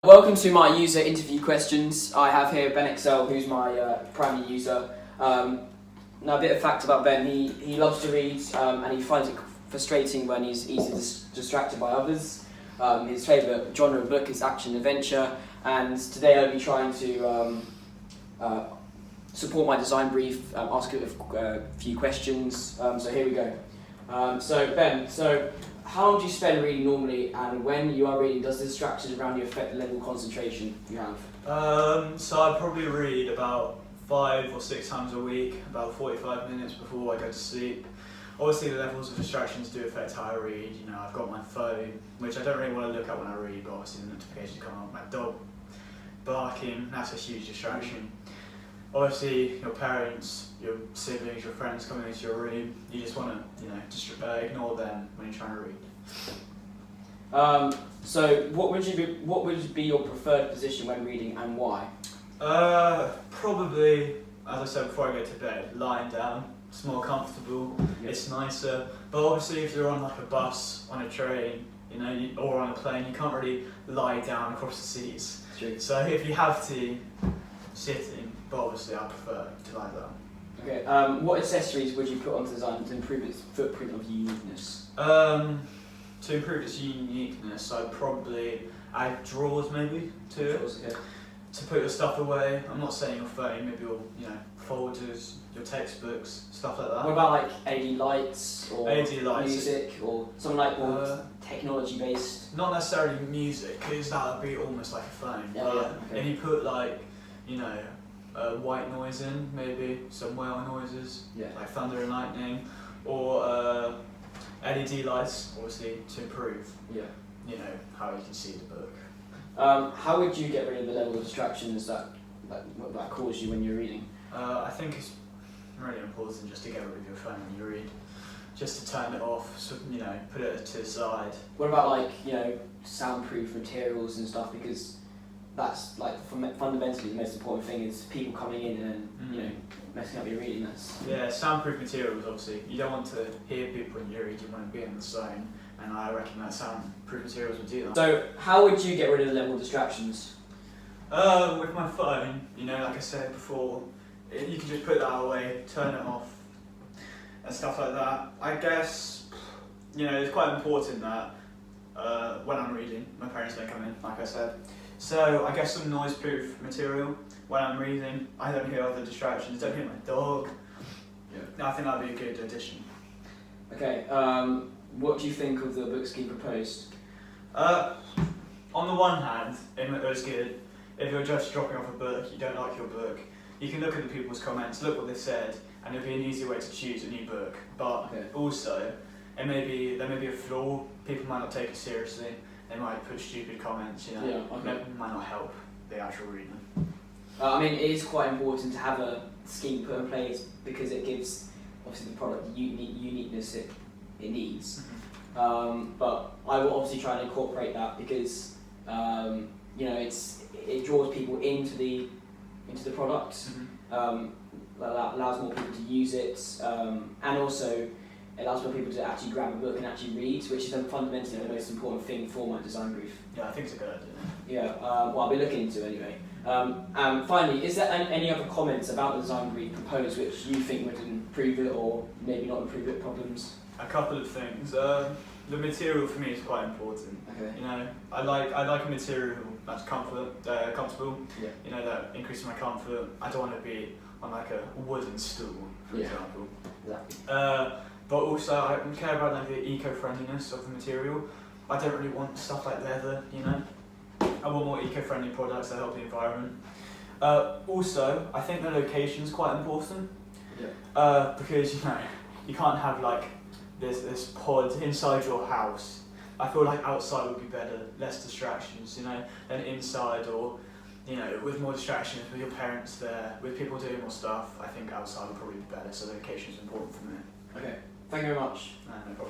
Welcome to my user interview questions. I have here Ben Excel, who's my primary user. Now, a bit of fact about Ben: he loves to read, and he finds it frustrating when he's easily distracted by others. His favourite genre of book is action adventure, and today I'll be trying to support my design brief, ask it a few questions. So here we go. So Ben, how do you spend reading normally, and when you are reading, does the distractions around you affect the level of concentration you have? So I probably read about 5 or 6 times a week, about 45 minutes before I go to sleep. Obviously the levels of distractions do affect how I read. You know, I've got my phone, which I don't really want to look at when I read, but obviously the notifications come up. My dog barking, that's a huge distraction. Obviously your parents, your siblings, your friends coming into your room, you just want to, just ignore them when you're trying to read. So what would be your preferred position when reading, and why? Probably, as I said before I go to bed, lying down. It's more comfortable, It's nicer. But obviously if you're on like a bus, on a train, or on a plane, you can't really lie down across the seats. True. So if you have to, sitting, but obviously I prefer to lie down. Okay, what accessories would you put onto design to improve its footprint of uniqueness? To improve its uniqueness, I'd probably add drawers maybe to it. Drawers, okay. To put your stuff away. I'm not saying your phone, maybe your folders, your textbooks, stuff like that. What about like LED lights or LED lights, music or something like more technology based? Not necessarily music, because that would be almost like a phone. Okay. If you put like, white noise in, maybe some whale noises, like thunder and lightning, or LED lights, obviously, to improve, how you can see the book. How would you get rid of the level of distractions that cause you when you're reading? I think it's really important just to get rid of your phone when you read. Just to turn it off, so, put it to the side. What about like, soundproof materials and stuff, because that's like fundamentally the most important thing is people coming in and messing up your reading. Yeah, soundproof materials, obviously. You don't want to hear people when you read, you want to be in the zone, and I reckon that soundproof materials would do that. So how would you get rid of the level of distractions? With my phone, like I said before, you can just put that away, turn it off, and stuff like that. I guess, it's quite important that when I'm reading, my parents don't come in, like I said. So I guess some noise-proof material when I'm reading. I don't hear other distractions, don't hear my dog. I think that'd be a good addition. Okay, what do you think of the book scheme proposed? On the one hand, it was good. If you're just dropping off a book, you don't like your book, you can look at the people's comments, look what they said, and it'll be an easy way to choose a new book. But also, there may be a flaw. People might not take it seriously. They might put stupid comments, That might not help the actual reading. It is quite important to have a scheme put in place because it gives, obviously, the product the uniqueness it needs. But I will obviously try and incorporate that because, it draws people into the product, allows more people to use it, and also it allows more people to actually grab a book and actually read, which is fundamentally the most important thing for my design brief. Yeah, I think it's a good idea. Yeah, I'll be looking into anyway. And finally, is there any other comments about the design brief proposed which you think would improve it or maybe not improve it, problems? A couple of things. The material for me is quite important. Okay. I like a material that's comfortable. That increases my comfort. I don't want to be on like a wooden stool, for example. Exactly. But also I care about like the eco-friendliness of the material. I don't really want stuff like leather, I want more eco-friendly products that help the environment. Also, I think the location's quite important. Because you can't have like this pod inside your house. I feel like outside would be better, less distractions, than inside, or with more distractions, with your parents there, with people doing more stuff. I think outside would probably be better, so the location's important for me. Okay, thank you very much. No problem.